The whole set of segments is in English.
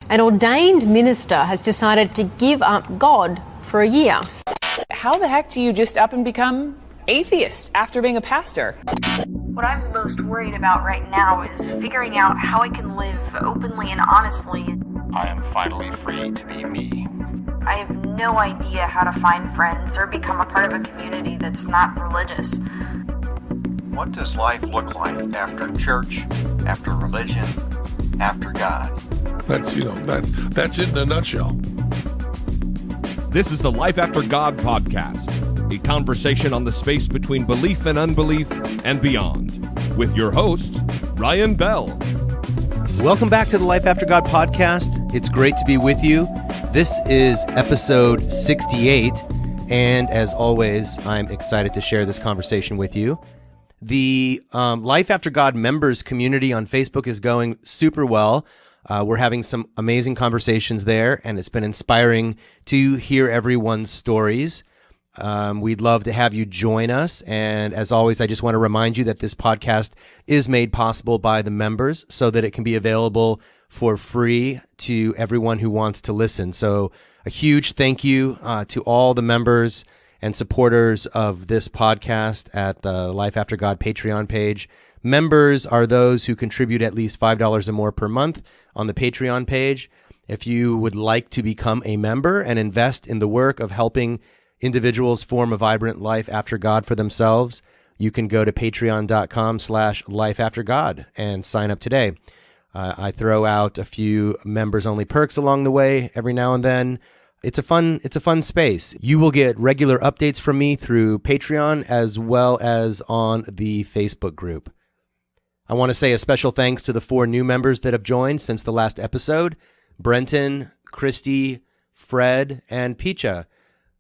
An ordained minister has decided to give up God for a year. How the heck do you just up and become atheist after being a pastor? What I'm most worried about right now is figuring out how I can live openly and honestly. I am finally free to be me. I have no idea how to find friends or become a part of a community that's not religious. What does life look like after church, after religion, after God? That's it in a nutshell. This is the Life After God podcast, a conversation on the space between belief and unbelief and beyond, with your host, Ryan Bell. Welcome back to the Life After God podcast. It's great to be with you. This is episode 68, and as always, I'm excited to share this conversation with you. The Life After God members community on Facebook is going super well. We're having some amazing conversations there, and it's been inspiring to hear everyone's stories. We'd love to have you join us. And as always, I just want to remind you that this podcast is made possible by the members so that it can be available for free to everyone who wants to listen. So a huge thank you to all the members and supporters of this podcast at the Life After God Patreon page. Members are those who contribute at least $5 or more per month on the Patreon page. If you would like to become a member and invest in the work of helping individuals form a vibrant life after God for themselves, you can go to patreon.com/lifeaftergod and sign up today. I throw out a few members-only perks along the way every now and then. It's a fun space. You will get regular updates from me through Patreon as well as on the Facebook group. I want to say a special thanks to the 4 new members that have joined since the last episode: Brenton, Christy, Fred, and Picha.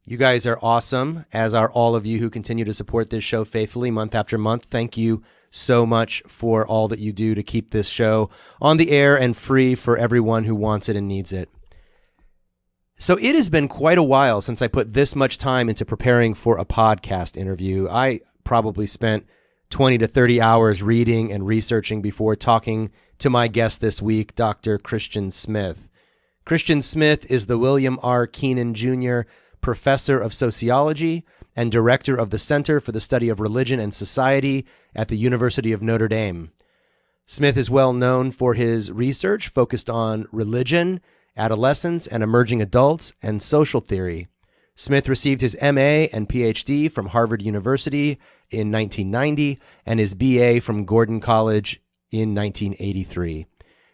You guys are awesome, as are all of you who continue to support this show faithfully month after month. Thank you so much for all that you do to keep this show on the air and free for everyone who wants it and needs it. So it has been quite a while since I put this much time into preparing for a podcast interview. I probably spent 20 to 30 hours reading and researching before talking to my guest this week, Dr. Christian Smith. Christian Smith is the William R. Kenan Jr. Professor of Sociology and Director of the Center for the Study of Religion and Society at the University of Notre Dame. Smith is well known for his research focused on religion, adolescents and emerging adults, and social theory. Smith received his MA and PhD from Harvard University in 1990 and his BA from Gordon College in 1983.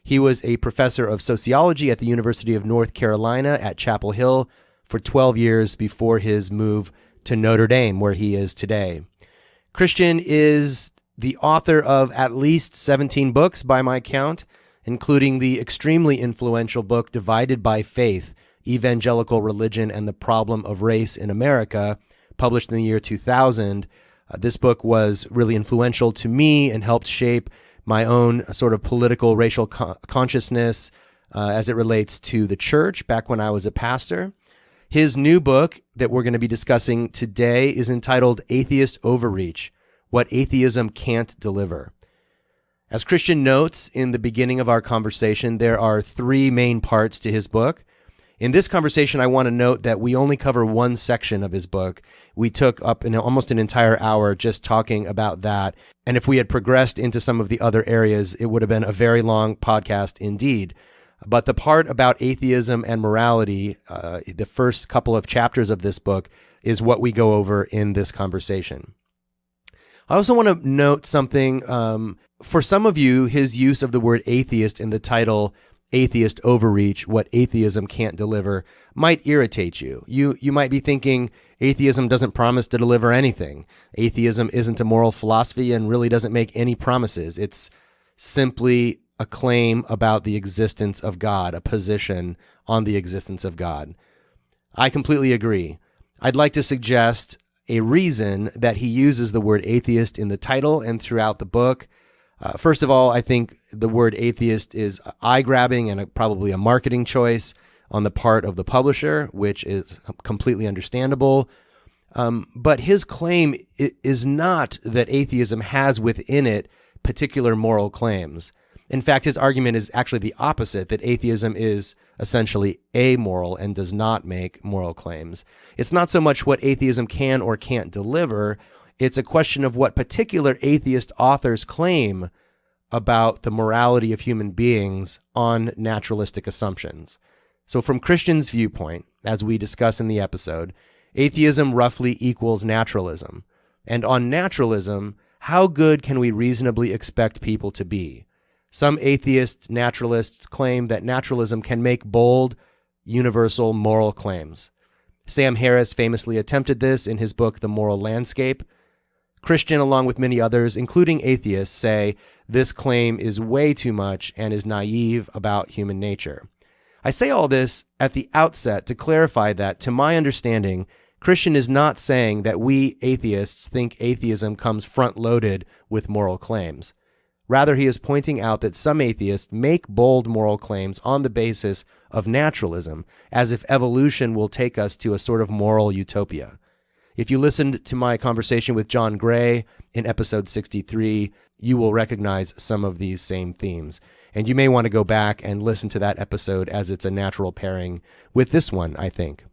He was a professor of sociology at the University of North Carolina at Chapel Hill for 12 years before his move to Notre Dame, where he is today. Christian is the author of at least 17 books by my count, including the extremely influential book Divided by Faith, Evangelical Religion and the Problem of Race in America, published in the year 2000. This book was really influential to me and helped shape my own sort of political racial consciousness as it relates to the church back when I was a pastor. His new book that we're going to be discussing today is entitled Atheist Overreach, What Atheism Can't Deliver. As Christian notes in the beginning of our conversation, there are 3 main parts to his book. In this conversation, I want to note that we only cover one section of his book. We took up almost an entire hour just talking about that. And if we had progressed into some of the other areas, it would have been a very long podcast indeed. But the part about atheism and morality, the first couple of chapters of this book, is what we go over in this conversation. I also want to note something. For some of you, his use of the word atheist in the title Atheist Overreach, What Atheism Can't Deliver, might irritate you. You might be thinking atheism doesn't promise to deliver anything. Atheism isn't a moral philosophy and really doesn't make any promises. It's simply a claim about the existence of God, a position on the existence of God. I completely agree. I'd like to suggest a reason that he uses the word atheist in the title and throughout the book. First of all, I think the word atheist is eye-grabbing and probably a marketing choice on the part of the publisher, which is completely understandable. But his claim is not that atheism has within it particular moral claims. In fact, his argument is actually the opposite, that atheism is essentially amoral and does not make moral claims. It's not so much what atheism can or can't deliver, it's a question of what particular atheist authors claim about the morality of human beings on naturalistic assumptions. So from Christians' viewpoint, as we discuss in the episode, atheism roughly equals naturalism. And on naturalism, how good can we reasonably expect people to be? Some atheist naturalists claim that naturalism can make bold, universal moral claims. Sam Harris famously attempted this in his book, The Moral Landscape. Christian, along with many others, including atheists, say this claim is way too much and is naive about human nature. I say all this at the outset to clarify that, to my understanding, Christian is not saying that we atheists think atheism comes front-loaded with moral claims. Rather, he is pointing out that some atheists make bold moral claims on the basis of naturalism, as if evolution will take us to a sort of moral utopia. If you listened to my conversation with John Gray in episode 63, you will recognize some of these same themes. And you may want to go back and listen to that episode, as it's a natural pairing with this one, I think.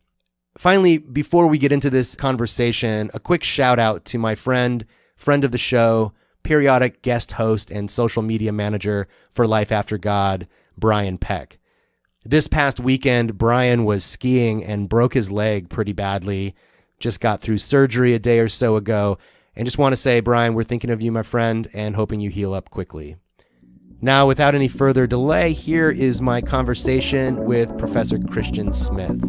Finally, before we get into this conversation, a quick shout out to my friend of the show, periodic guest host and social media manager for Life After God, Brian Peck. This past weekend, Brian was skiing and broke his leg pretty badly. Just got through surgery a day or so ago. And just want to say, Brian, we're thinking of you, my friend, and hoping you heal up quickly. Now, without any further delay, here is my conversation with Professor Christian Smith.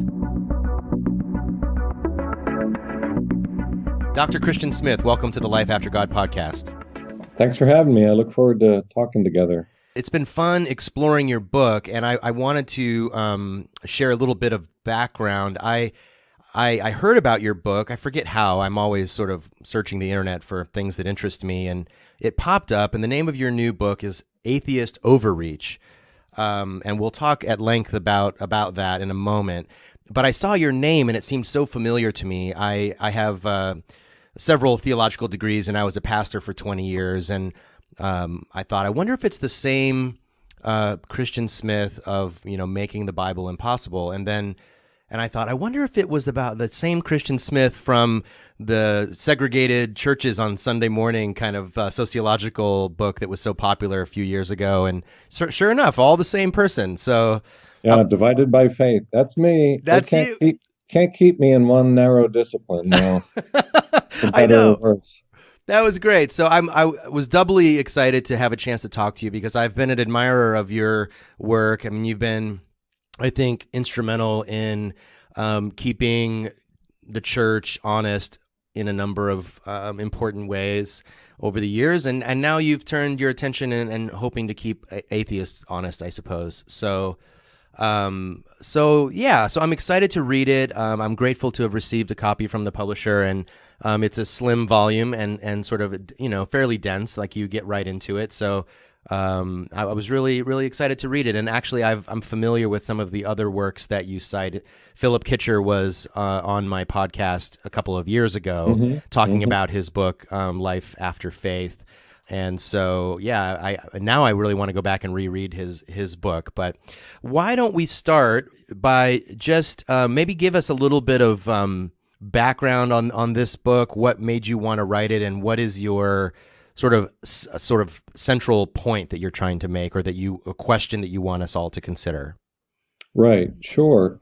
Dr. Christian Smith, welcome to the Life After God podcast. Thanks for having me. I look forward to talking together. It's been fun exploring your book, and I wanted to share a little bit of background. I heard about your book. I forget how. I'm always sort of searching the internet for things that interest me, and it popped up, and the name of your new book is Atheist Overreach. And we'll talk at length about that in a moment. But I saw your name, and it seemed so familiar to me. I have several theological degrees, and I was a pastor for 20 years, and I thought, I wonder if it's the same Christian Smith of, making the Bible impossible. And I thought, I wonder if it was about the same Christian Smith from the segregated churches on Sunday morning kind of sociological book that was so popular a few years ago. And sure enough, all the same person. So yeah, divided by faith. That's me. That's you. Can't keep me in one narrow discipline now. I know. That was great. So I was doubly excited to have a chance to talk to you because I've been an admirer of your work. I mean, you've been, I think, instrumental in keeping the church honest in a number of important ways over the years. And now you've turned your attention and hoping to keep atheists honest, I suppose. So I'm excited to read it. I'm grateful to have received a copy from the publisher, and it's a slim volume and sort of, fairly dense, like you get right into it. So I was really, really excited to read it. And actually, I'm familiar with some of the other works that you cite. Philip Kitcher was on my podcast a couple of years ago talking about his book, Life After Faith. And so, I really want to go back and reread his book. But why don't we start by just maybe give us a little bit of background on this book? What made you want to write it, and what is your sort of central point that you're trying to make, or a question that you want us all to consider? Right, sure.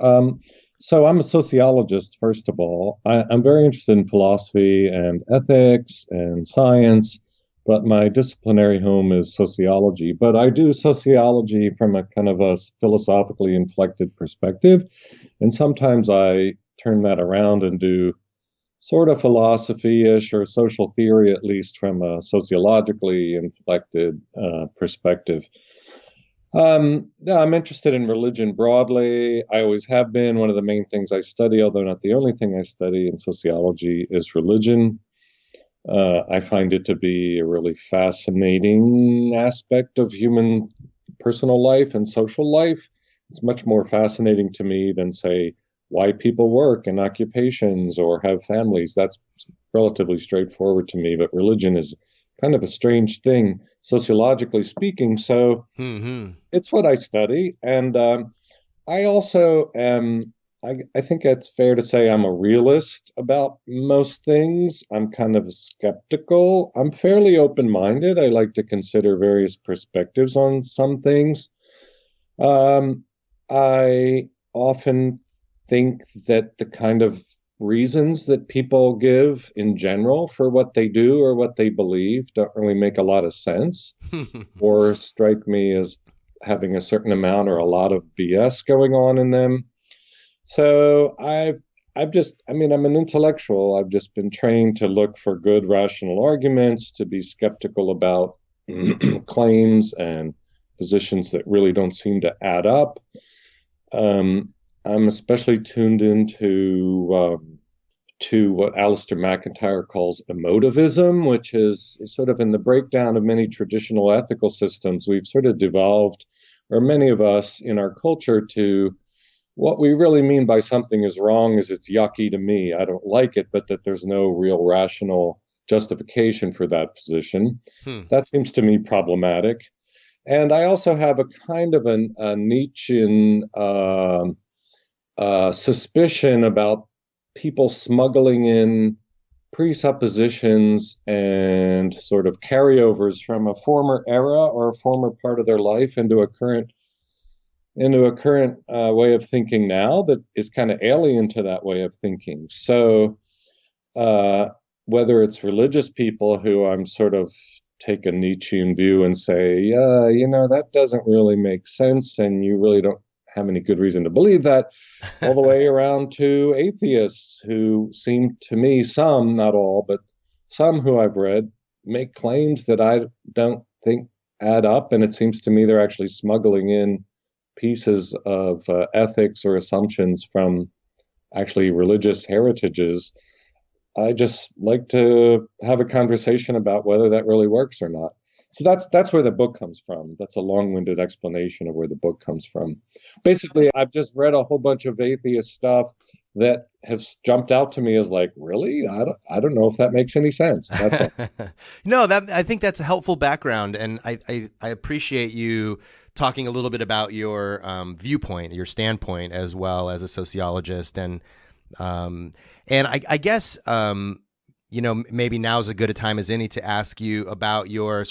So I'm a sociologist, first of all. I'm very interested in philosophy and ethics and science, but my disciplinary home is sociology. But I do sociology from a kind of a philosophically inflected perspective, and sometimes I turn that around and do sort of philosophy-ish or social theory, at least from a sociologically inflected perspective. I'm interested in religion broadly. I always have been. One of the main things I study, although not the only thing I study in sociology, is religion. I find it to be a really fascinating aspect of human personal life and social life. It's much more fascinating to me than, say, why people work in occupations or have families. That's relatively straightforward to me, but religion is kind of a strange thing, sociologically speaking. So it's what I study. And I also am, I think it's fair to say I'm a realist about most things. I'm kind of skeptical. I'm fairly open-minded. I like to consider various perspectives on some things. I often think that the kind of reasons that people give in general for what they do or what they believe don't really make a lot of sense or strike me as having a certain amount or a lot of BS going on in them. So I'm an intellectual. I've just been trained to look for good rational arguments, to be skeptical about claims and positions that really don't seem to add up. I'm especially tuned into what Alistair McIntyre calls emotivism, which is sort of in the breakdown of many traditional ethical systems. We've sort of devolved, or many of us in our culture, to what we really mean by something is wrong is it's yucky to me. I don't like it, but that there's no real rational justification for that position. That seems to me problematic. And I also have a kind of a Nietzschean suspicion about people smuggling in presuppositions and sort of carryovers from a former era or a former part of their life into a current way of thinking now that is kind of alien to that way of thinking. So whether it's religious people who I'm sort of take a Nietzschean view and say, that doesn't really make sense, and you really don't have any good reason to believe that, all the way around to atheists who seem to me, some, not all, but some who I've read, make claims that I don't think add up, and it seems to me they're actually smuggling in pieces of ethics or assumptions from actually religious heritages. I just like to have a conversation about whether that really works or not. So that's where the book comes from. That's a long-winded explanation of where the book comes from. Basically, I've just read a whole bunch of atheist stuff that have jumped out to me as like, really? I don't know if that makes any sense. That's all. No, I think that's a helpful background, and I appreciate you talking a little bit about your viewpoint, your standpoint, as well as a sociologist, and I guess maybe now's as good a time as any to ask you about your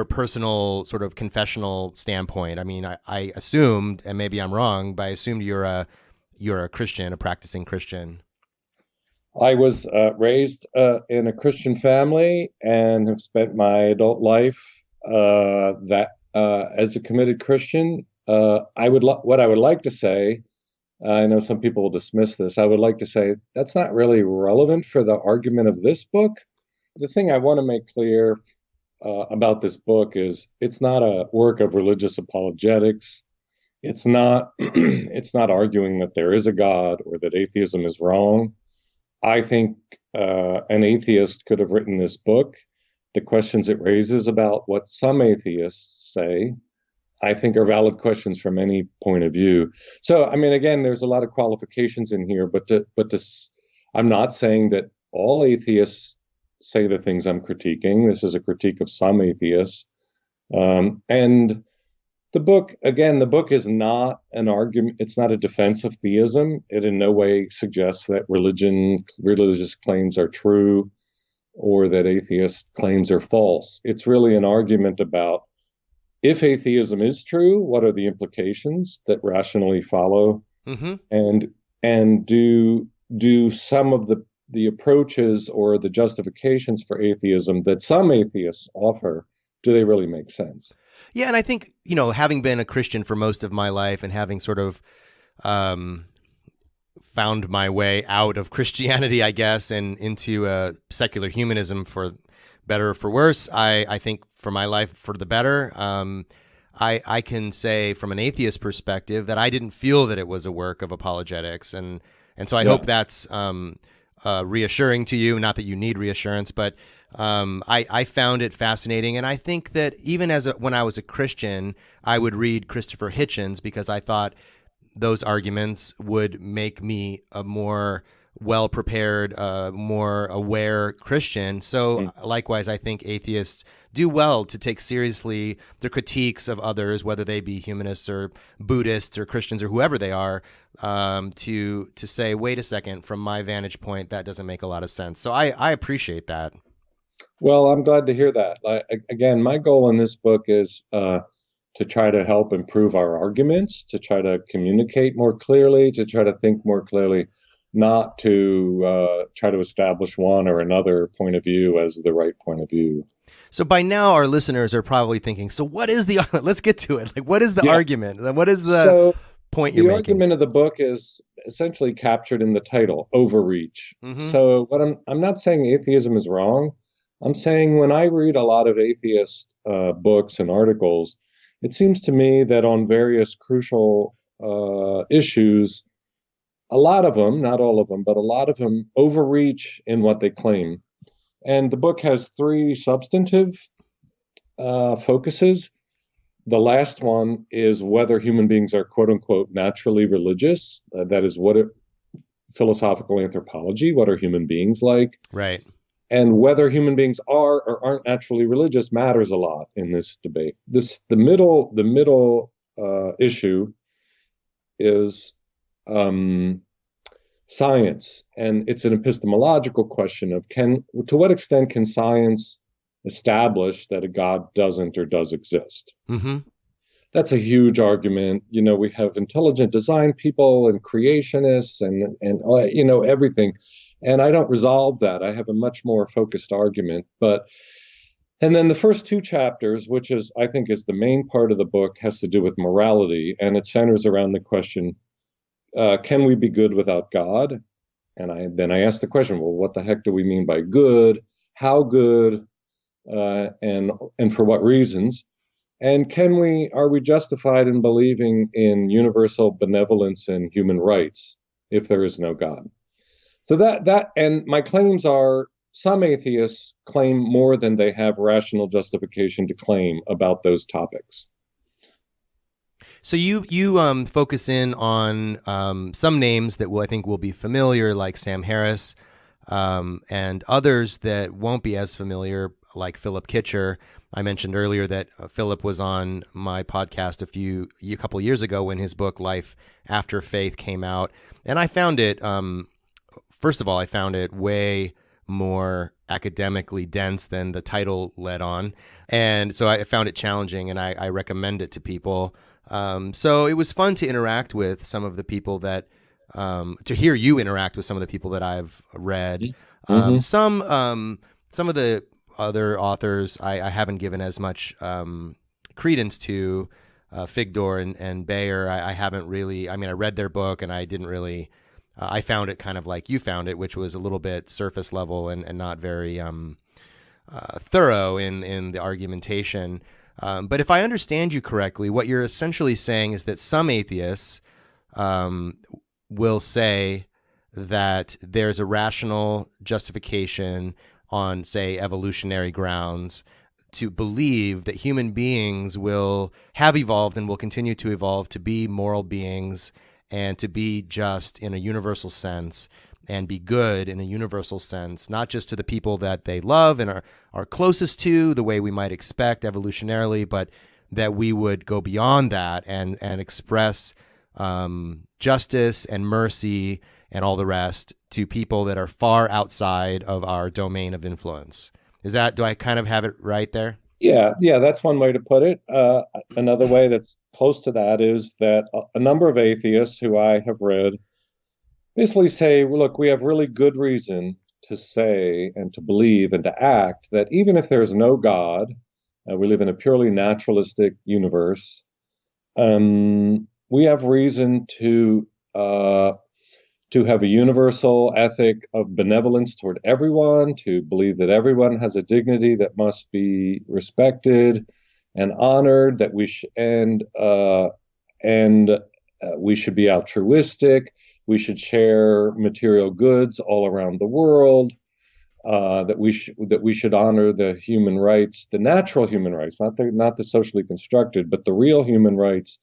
personal sort of confessional standpoint. I mean, I assumed, and maybe I'm wrong, but I assumed you're a Christian, a practicing Christian. I was raised in a Christian family and have spent my adult life as a committed Christian. What I would like to say, I know some people will dismiss this, I would like to say that's not really relevant for the argument of this book. The thing I want to make clear about this book is it's not a work of religious apologetics. It's not arguing that there is a God or that atheism is wrong. I think an atheist could have written this book. The questions it raises about what some atheists say, I think, are valid questions from any point of view. So, I mean, again, there's a lot of qualifications in here, but I'm not saying that all atheists say the things I'm critiquing. This is a critique of some atheists. And the book is not an argument. It's not a defense of theism. It in no way suggests that religious claims are true or that atheist claims are false. It's really an argument about, if atheism is true, what are the implications that rationally follow? Mm-hmm. And do some of the approaches or the justifications for atheism that some atheists offer, do they really make sense? Yeah, and I think, having been a Christian for most of my life and having sort of found my way out of Christianity, I guess, and into secular humanism, for better or for worse, I think for my life, for the better, I can say from an atheist perspective that I didn't feel that it was a work of apologetics. And so I hope that's reassuring to you. Not that you need reassurance, but I found it fascinating. And I think that even when I was a Christian, I would read Christopher Hitchens because I thought those arguments would make me a more well-prepared, more aware Christian. So likewise, I think atheists do well to take seriously the critiques of others, whether they be humanists or Buddhists or Christians or whoever they are, to say, wait a second, from my vantage point, that doesn't make a lot of sense. So I appreciate that. Well, I'm glad to hear that. Again, my goal in this book is to try to help improve our arguments, to try to communicate more clearly, to try to think more clearly, not to try to establish one or another point of view as the right point of view. So by now, our listeners are probably thinking, so what is the, let's get to it. Like, what is the argument? What is the point you're making? The argument of the book is essentially captured in the title, Overreach. So what I'm not saying atheism is wrong. I'm saying when I read a lot of atheist books and articles, it seems to me that on various crucial issues, a lot of them, not all of them, but a lot of them overreach in what they claim. And the book has three substantive focuses. The last one is whether human beings are, quote unquote, naturally religious. That is philosophical anthropology. What are human beings like? Right. And whether human beings are or aren't naturally religious matters a lot in this debate. The middle issue is science, and it's an epistemological question of to what extent can science establish that a God doesn't or does exist? That's a huge argument. We have intelligent design people and creationists and everything. And I don't resolve that. I have a much more focused argument. And then the first two chapters, which I think is the main part of the book, has to do with morality. And it centers around the question, can we be good without God? And then I ask the question, well, what the heck do we mean by good? How good? And for what reasons? And are we justified in believing in universal benevolence and human rights if there is no God? So and my claims are, some atheists claim more than they have rational justification to claim about those topics. So you focus in on some names that I think will be familiar, like Sam Harris, and others that won't be as familiar, like Philip Kitcher. I mentioned earlier that Philip was on my podcast a couple years ago when his book Life After Faith came out, and I found it. First of all, I found it way more academically dense than the title led on, and so I found it challenging, and I recommend it to people. So it was fun to interact with some of the people that, to hear you interact with some of the people that I've read. Some of the other authors I haven't given as much credence to, Figdor and Bayer. I haven't really, I read their book and I didn't really, I found it kind of like you found it, which was a little bit surface level and not very thorough in the argumentation. But if I understand you correctly, what you're essentially saying is that some atheists will say that there's a rational justification on, say, evolutionary grounds to believe that human beings will have evolved and will continue to evolve to be moral beings and to be just in a universal sense and be good in a universal sense, not just to the people that they love and are closest to the way we might expect evolutionarily, but that we would go beyond that and express justice and mercy and all the rest to people that are far outside of our domain of influence. Do I kind of have it right there? Yeah, that's one way to put it. Another way that's close to that is that a number of atheists who I have read basically say, well, look, we have really good reason to say and to believe and to act that even if there's no God, we live in a purely naturalistic universe, we have reason to have a universal ethic of benevolence toward everyone, to believe that everyone has a dignity that must be respected and honored, that we should be altruistic, we should share material goods all around the world, that we should honor the human rights, the natural human rights, not the socially constructed, but the real human rights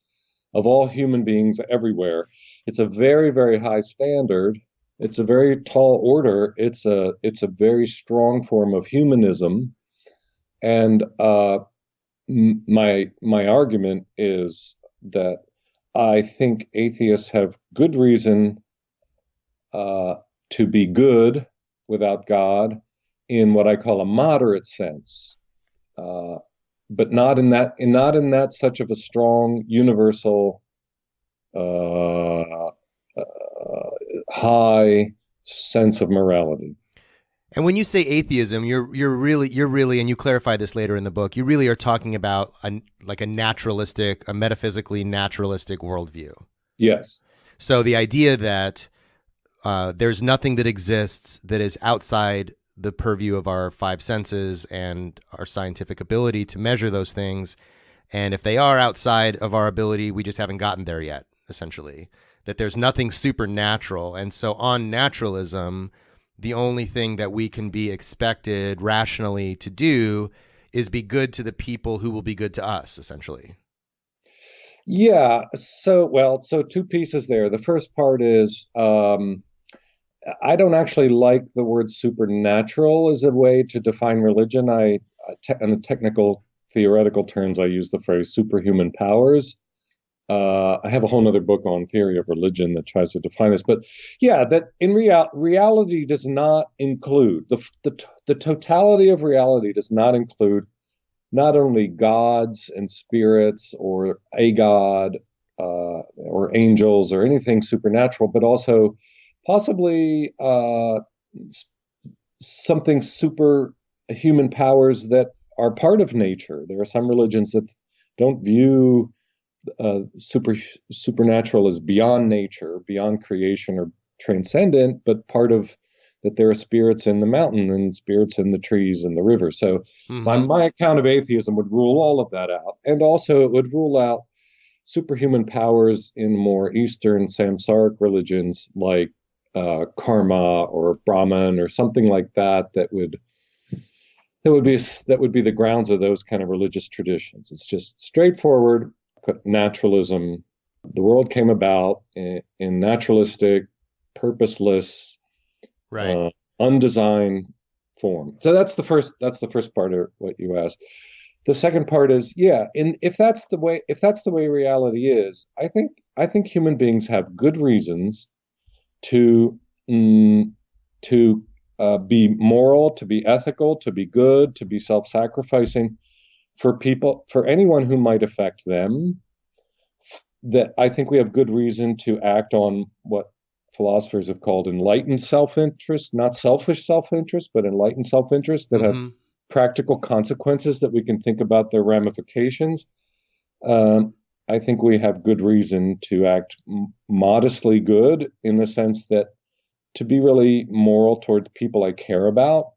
of all human beings everywhere. It's a very, very high standard, It's a very tall order. It's a very strong form of humanism, and my argument is that I think atheists have good reason to be good without God in what I call a moderate sense, but not in that such of a strong universal high sense of morality. And when you say atheism, you're really, and you clarify this later in the book, you really are talking about a metaphysically naturalistic worldview. Yes. So the idea that there's nothing that exists that is outside the purview of our five senses and our scientific ability to measure those things. And if they are outside of our ability, we just haven't gotten there yet, essentially. That there's nothing supernatural. And so on naturalism, the only thing that we can be expected rationally to do is be good to the people who will be good to us, essentially. Yeah. So two pieces there. The first part is I don't actually like the word supernatural as a way to define religion. In the technical theoretical terms, I use the phrase superhuman powers. I have a whole other book on theory of religion that tries to define this, but yeah, that in reality does not include the totality of reality does not include not only gods and spirits or a god or angels or anything supernatural, but also possibly something superhuman powers that are part of nature. There are some religions that don't view supernatural as beyond nature, beyond creation, or transcendent, but part of that there are spirits in the mountain and spirits in the trees and the river. So my account of atheism would rule all of that out. And also it would rule out superhuman powers in more Eastern samsaric religions like karma or Brahman or something like that that would be the grounds of those kind of religious traditions. It's just straightforward naturalism. The world came about in naturalistic, purposeless, undesigned form. So that's the first part of what you asked. The second part is, if that's the way reality is, I think human beings have good reasons to be moral, to be ethical, to be good, to be self-sacrificing for anyone who might affect them. That I think we have good reason to act on what philosophers have called enlightened self-interest, not selfish self-interest, but enlightened self-interest that have practical consequences that we can think about their ramifications. I think we have good reason to act modestly good in the sense that to be really moral toward the people I care about.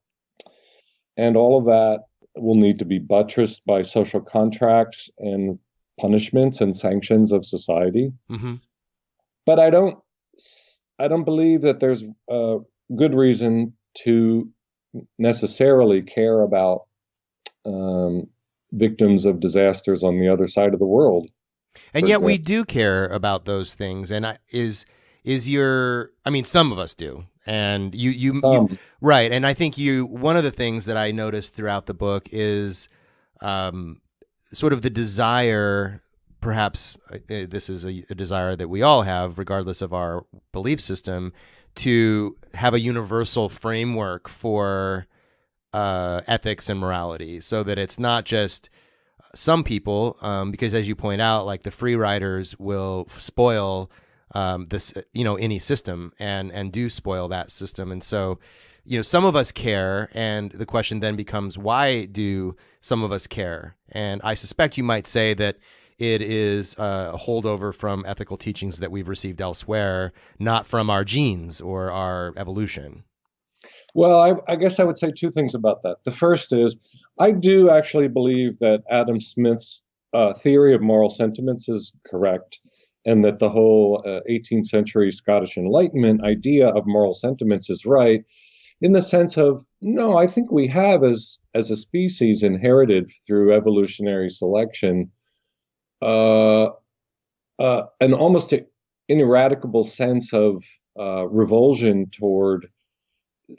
And all of that will need to be buttressed by social contracts and punishments and sanctions of society. But I don't believe that there's good reason to necessarily care about victims of disasters on the other side of the world. And yet we do care about those things. And some of us do. And you right. And I think one of the things that I noticed throughout the book is sort of the desire, perhaps this is a desire that we all have, regardless of our belief system, to have a universal framework for ethics and morality, so that it's not just some people, because as you point out, like the free riders will spoil any system and do spoil that system. And so, some of us care, and the question then becomes, why do some of us care? And I suspect you might say that it is a holdover from ethical teachings that we've received elsewhere, not from our genes or our evolution. Well, I guess I would say two things about that. The first is, I do actually believe that Adam Smith's theory of moral sentiments is correct, and that the whole 18th century Scottish Enlightenment idea of moral sentiments is right, in the sense of, no, I think we have as a species inherited through evolutionary selection an almost ineradicable sense of revulsion toward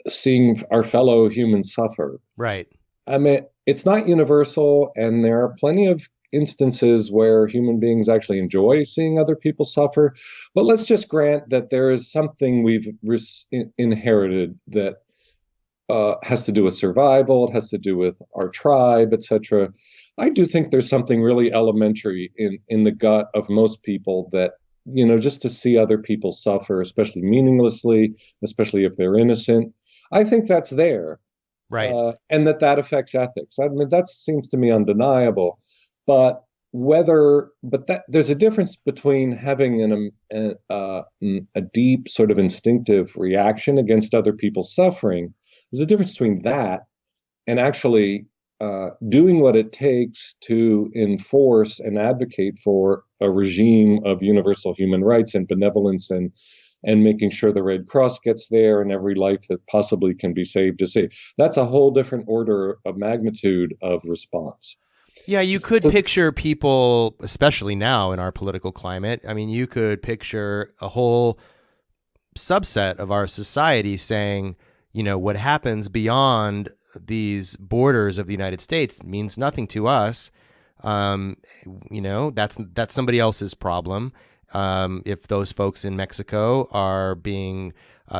seeing our fellow humans suffer. Right. I mean, it's not universal, and there are plenty of instances where human beings actually enjoy seeing other people suffer. But let's just grant that there is something we've inherited that has to do with survival. It has to do with our tribe, etc. I do think there's something really elementary in the gut of most people that, just to see other people suffer, especially meaninglessly, especially if they're innocent. I think that's there. Right. And that affects ethics. I mean, that seems to me undeniable. But there's a difference between having a deep sort of instinctive reaction against other people's suffering. There's a difference between that and actually doing what it takes to enforce and advocate for a regime of universal human rights and benevolence and making sure the Red Cross gets there and every life that possibly can be saved is saved. That's a whole different order of magnitude of response. Yeah, you could picture people, especially now in our political climate. I mean, you could picture a whole subset of our society saying, what happens beyond these borders of the United States means nothing to us. That's somebody else's problem. If those folks in Mexico are being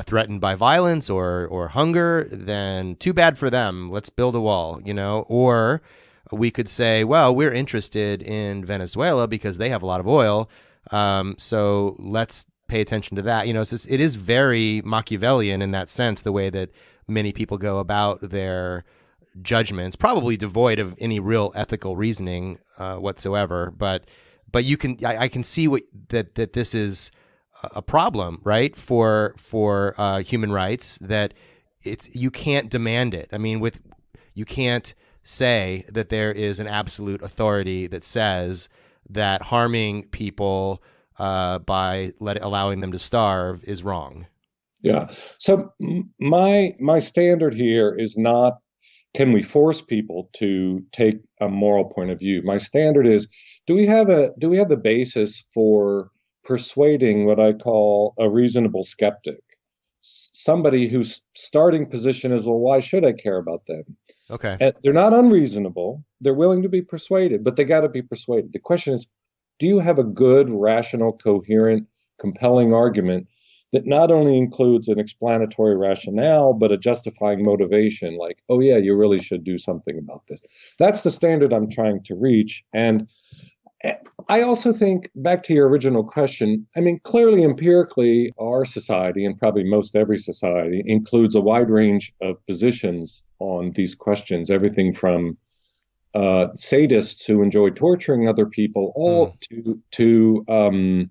threatened by violence or hunger, then too bad for them. Let's build a wall, Or we could say, well, we're interested in Venezuela because they have a lot of oil. So let's pay attention to that. It is very Machiavellian in that sense, the way that many people go about their judgments, probably devoid of any real ethical reasoning whatsoever. But I can see that this is a problem, right? For human rights, that you can't demand it. I mean, you can't say that there is an absolute authority that says that harming people by allowing them to starve is wrong. Yeah. So my standard here is not, can we force people to take a moral point of view? My standard is, do we have the basis for persuading what I call a reasonable skeptic? Somebody whose starting position is, well, why should I care about them? Okay. And they're not unreasonable. They're willing to be persuaded, but they got to be persuaded. The question is, do you have a good, rational, coherent, compelling argument that not only includes an explanatory rationale, but a justifying motivation, like, oh yeah, you really should do something about this. That's the standard I'm trying to reach. And I also think, back to your original question, I mean, clearly, empirically, our society, and probably most every society, includes a wide range of positions on these questions, everything from sadists who enjoy torturing other people, all to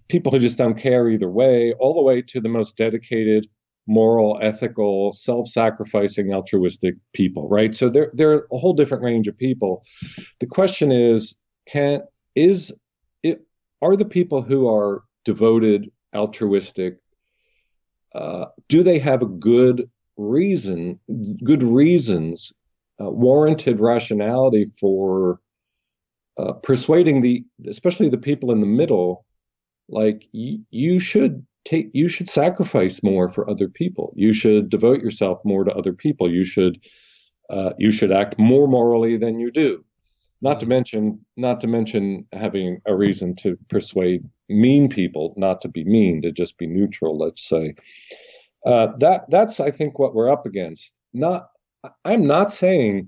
people who just don't care either way, all the way to the most dedicated, moral, ethical, self-sacrificing, altruistic people, right? So there are a whole different range of people. The question is, are the people who are devoted, altruistic, do they have a good reasons, warranted rationality for persuading especially the people in the middle, like you should sacrifice more for other people. You should devote yourself more to other people. You should act more morally than you do. Not to mention having a reason to persuade mean people not to be mean, to just be neutral, let's say. That's, I think, what we're up against. I'm not saying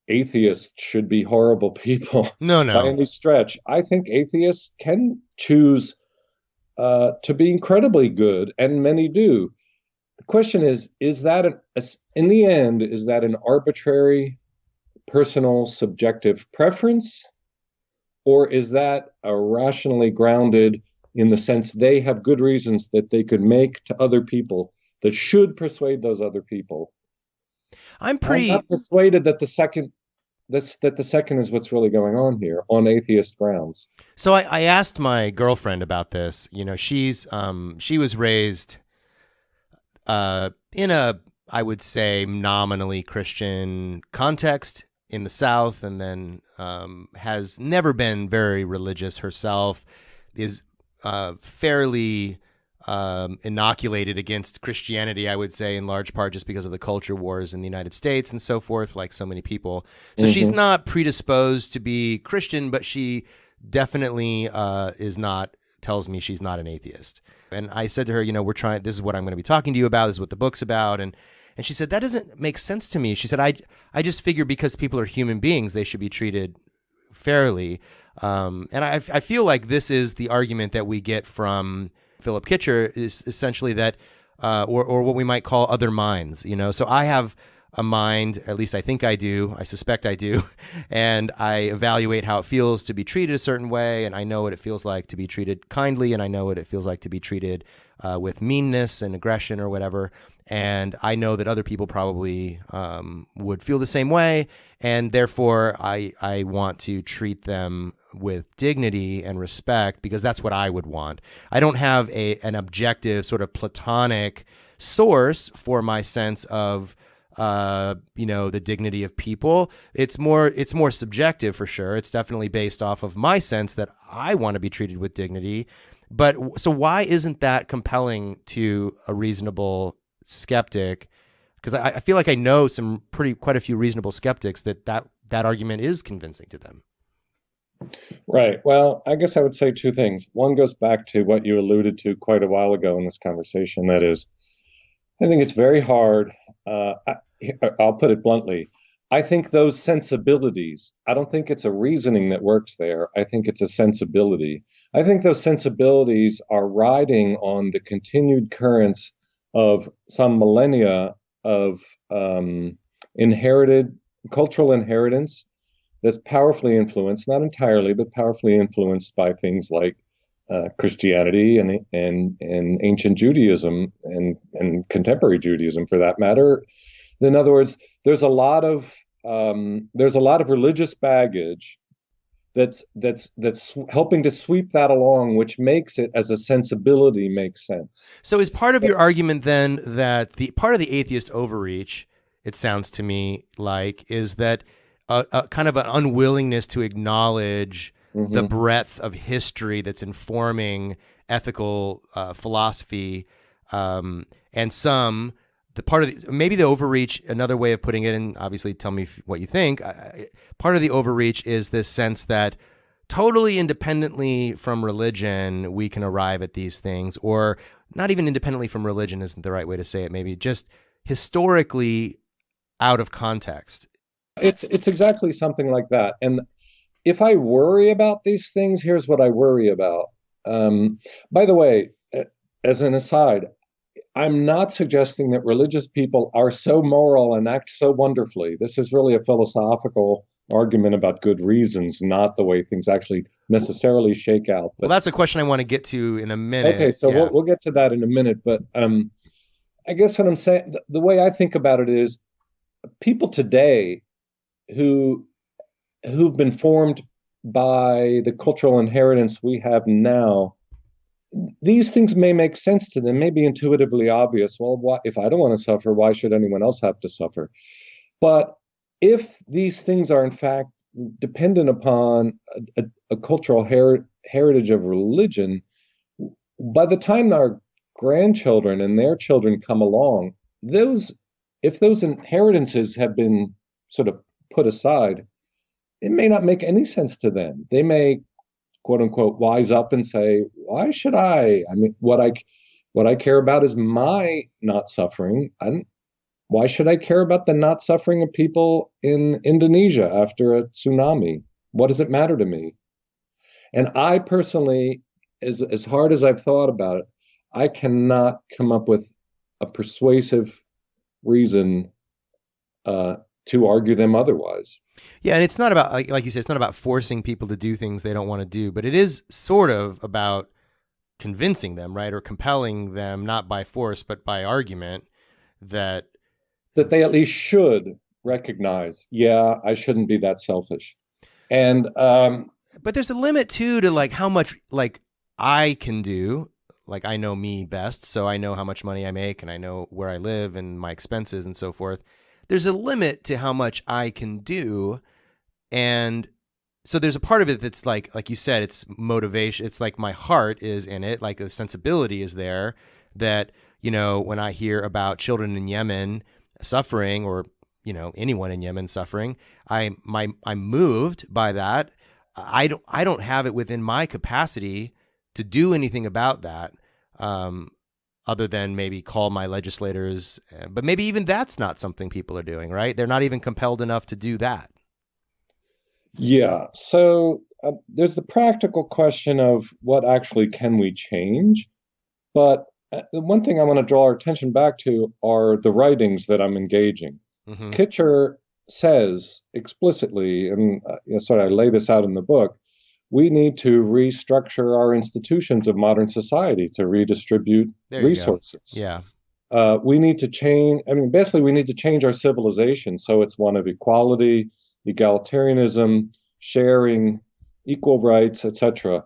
atheists should be horrible people. No. By any stretch. I think atheists can choose to be incredibly good, and many do. The question is that in the end, is that an arbitrary, personal, subjective preference, or is that a rationally grounded, in the sense they have good reasons that they could make to other people that should persuade those other people? I'm not persuaded that the second is what's really going on here on atheist grounds. So I asked my girlfriend about this. She was raised in a, I would say, nominally Christian context in the South, and then has never been very religious herself, is fairly inoculated against Christianity, I would say, in large part just because of the culture wars in the United States and so forth, like so many people. So she's not predisposed to be Christian, but she definitely tells me she's not an atheist. And I said to her, this is what I'm going to be talking to you about. This is what the book's about. And she said, that doesn't make sense to me. She said, I just figure because people are human beings, they should be treated fairly. And I feel like this is the argument that we get from Philip Kitcher, is essentially that, or what we might call other minds, So I have a mind, at least I think I do, I suspect I do, and I evaluate how it feels to be treated a certain way, and I know what it feels like to be treated kindly, and I know what it feels like to be treated with meanness and aggression or whatever, and I know that other people probably would feel the same way, and therefore I want to treat them with dignity and respect because that's what I would want. I don't have an objective sort of Platonic source for my sense of the dignity of people. It's more subjective for sure. It's definitely based off of my sense that I want to be treated with dignity. But so why isn't that compelling to a reasonable skeptic? Because I feel like I know quite a few reasonable skeptics that argument is convincing to them. Right. Well, I guess I would say two things. One goes back to what you alluded to quite a while ago in this conversation. That is, I think it's very hard. I'll put it bluntly. I think those sensibilities, I don't think it's a reasoning that works there. I think it's a sensibility. I think those sensibilities are riding on the continued currents of some millennia of inherited cultural inheritance that's powerfully influenced, not entirely, but powerfully influenced by things like Christianity and ancient Judaism and contemporary Judaism, for that matter. In other words, there's a lot of religious baggage that's helping to sweep that along, which makes it, as a sensibility, make sense. So, is part of your argument then that the part of the atheist overreach, it sounds to me like, is that a kind of an unwillingness to acknowledge the breadth of history that's informing ethical philosophy, and maybe the overreach, another way of putting it, and obviously tell me what you think, part of the overreach is this sense that totally independently from religion, we can arrive at these things, or not even independently from religion isn't the right way to say it, maybe just historically out of context. It's exactly something like that. And if I worry about these things, here's what I worry about. By the way, as an aside, I'm not suggesting that religious people are so moral and act so wonderfully. This is really a philosophical argument about good reasons, not the way things actually necessarily shake out. But, well, that's a question I want to get to in a minute. Okay, so yeah. we'll get to that in a minute. But I guess what I'm saying, the way I think about it is people today who've been formed by the cultural inheritance we have now, these things may make sense to them, may be intuitively obvious. Well, if I don't want to suffer, why should anyone else have to suffer? But if these things are in fact dependent upon a cultural heritage of religion, by the time our grandchildren and their children come along, if those inheritances have been sort of put aside, it may not make any sense to them. They may, quote unquote, wise up and say, why should I? I mean, what I care about is my not suffering. Why should I care about the not suffering of people in Indonesia after a tsunami? What does it matter to me? And I personally, as hard as I've thought about it, I cannot come up with a persuasive reason to argue them otherwise. Yeah, and it's not about, like you said, it's not about forcing people to do things they don't want to do, but it is sort of about convincing them, right, or compelling them, not by force, but by argument, that they at least should recognize, yeah, I shouldn't be that selfish. And but there's a limit too to like how much like I can do. Like I know me best, so I know how much money I make, and I know where I live and my expenses and so forth. There's a limit to how much I can do, and So there's a part of it that's like you said, it's motivation. It's like my heart is in it, like the sensibility is there that, when I hear about children in Yemen suffering, or, anyone in Yemen suffering, I'm moved by that. I don't have it within my capacity to do anything about that, other than maybe call my legislators. But maybe even that's not something people are doing, right? They're not even compelled enough to do that. Yeah. So there's the practical question of what actually can we change? But the one thing I want to draw our attention back to are the writings that I'm engaging. Mm-hmm. Kitcher says explicitly, and I lay this out in the book, we need to restructure our institutions of modern society to redistribute resources. Yeah. We need to change, basically we need to change our civilization so it's one of equality, egalitarianism, sharing, equal rights, etc.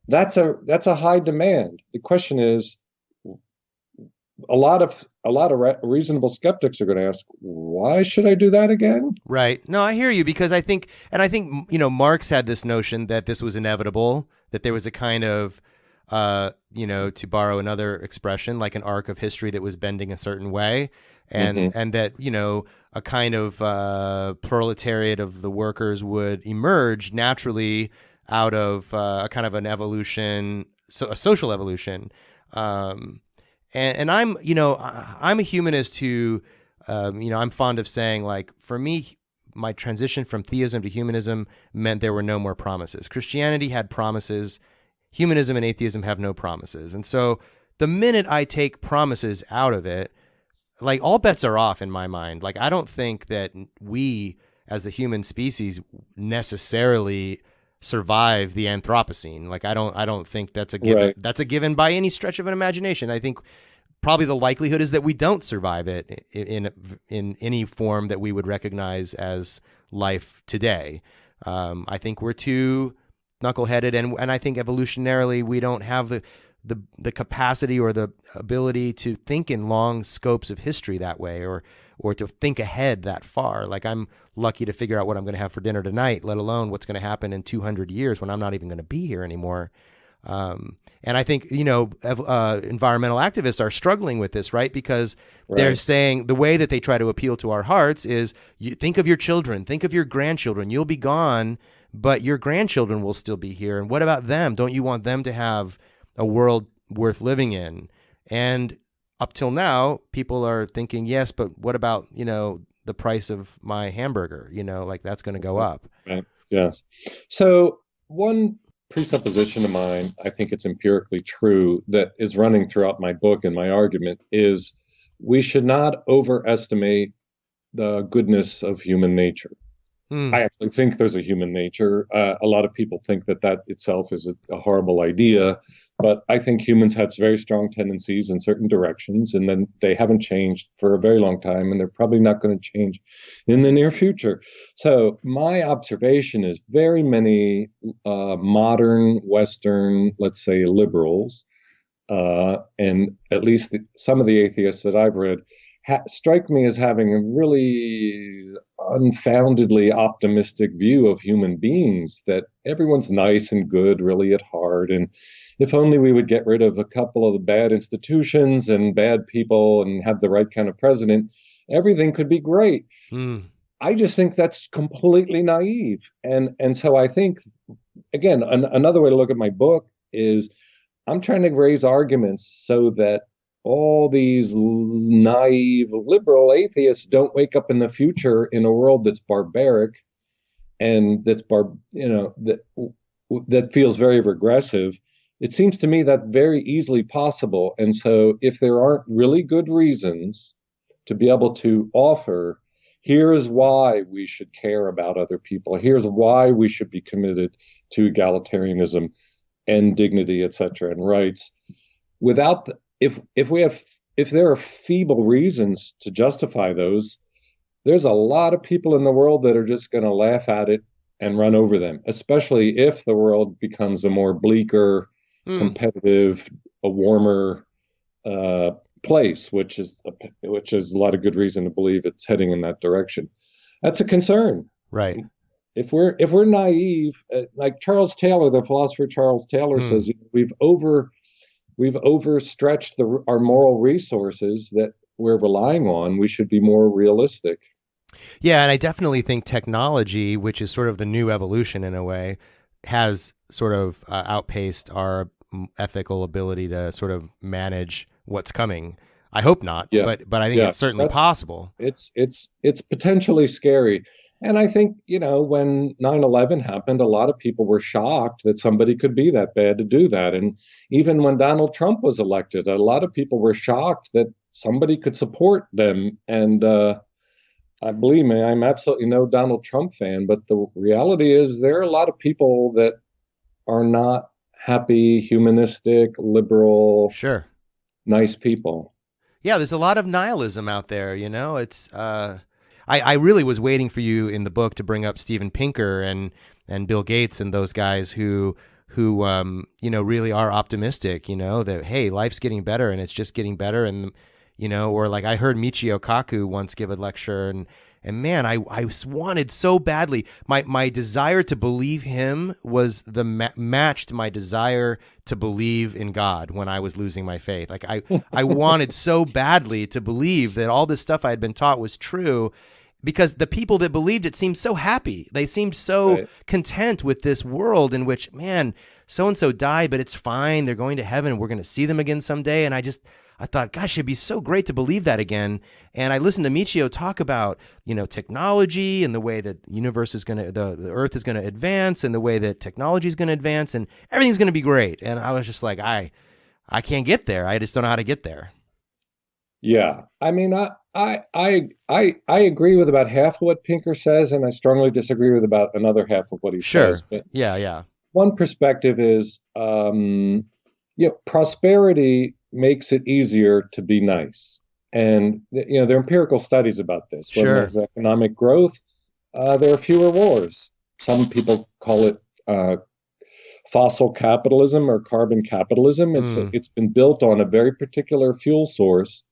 That's a high demand. The question is, a lot of reasonable skeptics are going to ask, why should I do that again? Right. No, I hear you, because I think Marx had this notion that this was inevitable, that there was a kind of to borrow another expression, like an arc of history that was bending a certain way, and and that a kind of proletariat of the workers would emerge naturally out of a kind of an evolution, so a social evolution. And I'm a humanist who I'm fond of saying, like, for me, my transition from theism to humanism meant there were no more promises. Christianity had promises. Humanism and atheism have no promises. And so the minute I take promises out of it, like, all bets are off in my mind. Like, I don't think that we as the human species necessarily survive the Anthropocene. Like, I don't think that's a given. Right. That's a given by any stretch of an imagination. I think probably the likelihood is that we don't survive it in any form that we would recognize as life today. I think we're too knuckleheaded, and I think evolutionarily we don't have the capacity or the ability to think in long scopes of history that way, or to think ahead that far. Like, I'm lucky to figure out what I'm going to have for dinner tonight, let alone what's going to happen in 200 years when I'm not even going to be here anymore. And I think, environmental activists are struggling with this, right? Because they're saying the way that they try to appeal to our hearts is, you think of your children, think of your grandchildren. You'll be gone, but your grandchildren will still be here. And what about them? Don't you want them to have a world worth living in? And up till now, people are thinking, yes, but what about, the price of my hamburger? Like, that's going to go up. Right. Yes. So one presupposition of mine, I think it's empirically true, that is running throughout my book and my argument, is we should not overestimate the goodness of human nature. I actually think there's a human nature. A lot of people think that itself is a horrible idea, but I think humans have very strong tendencies in certain directions, and then they haven't changed for a very long time, and they're probably not going to change in the near future. So my observation is very many modern Western, let's say, liberals, and at least some of the atheists that I've read, strike me as having a really unfoundedly optimistic view of human beings, that everyone's nice and good really at heart, and if only we would get rid of a couple of the bad institutions and bad people and have the right kind of president, everything could be great. I just think that's completely naive. And so I think, again, another way to look at my book is I'm trying to raise arguments so that all these naive liberal atheists don't wake up in the future in a world that's barbaric and that feels very regressive. It seems to me that very easily possible. And so if there aren't really good reasons to be able to offer, here is why we should care about other people, here's why we should be committed to egalitarianism and dignity, etc., and rights, without if there are feeble reasons to justify those, there's a lot of people in the world that are just going to laugh at it and run over them, especially if the world becomes a more bleaker, competitive, a warmer place, which is a lot of good reason to believe it's heading in that direction. That's a concern. Right. if we're naive, like Charles Taylor, the philosopher Charles Taylor says, we've overstretched our moral resources that we're relying on. We should be more realistic. Yeah, and I definitely think technology, which is sort of the new evolution in a way, has sort of outpaced our ethical ability to sort of manage what's coming. I hope not, but I think it's certainly possible. It's potentially scary. And I think, when 9/11 happened, a lot of people were shocked that somebody could be that bad to do that. And even when Donald Trump was elected, a lot of people were shocked that somebody could support them. And I believe me, I'm absolutely no Donald Trump fan, but the reality is there are a lot of people that are not happy, humanistic, liberal, nice people. Yeah, there's a lot of nihilism out there, It's I really was waiting for you in the book to bring up Steven Pinker and Bill Gates and those guys who really are optimistic, that, hey, life's getting better and it's just getting better. And, or like I heard Michio Kaku once give a lecture and man, I wanted so badly. My desire to believe him was the matched my desire to believe in God when I was losing my faith. Like I wanted so badly to believe that all this stuff I had been taught was true, because the people that believed it seemed so happy. They seemed so content with this world in which, man, so-and-so died, but it's fine. They're going to heaven. We're going to see them again someday. And I thought, gosh, it'd be so great to believe that again. And I listened to Michio talk about, technology and the way that the universe is going to, the earth is going to advance, and the way that technology is going to advance, and everything's going to be great. And I was just like, I can't get there. I just don't know how to get there. Yeah. I mean, I agree with about half of what Pinker says, and I strongly disagree with about another half of what he says. But yeah. One perspective is, prosperity makes it easier to be nice. And, there are empirical studies about this. When there's economic growth, there are fewer wars. Some people call it fossil capitalism or carbon capitalism. It's been built on a very particular fuel source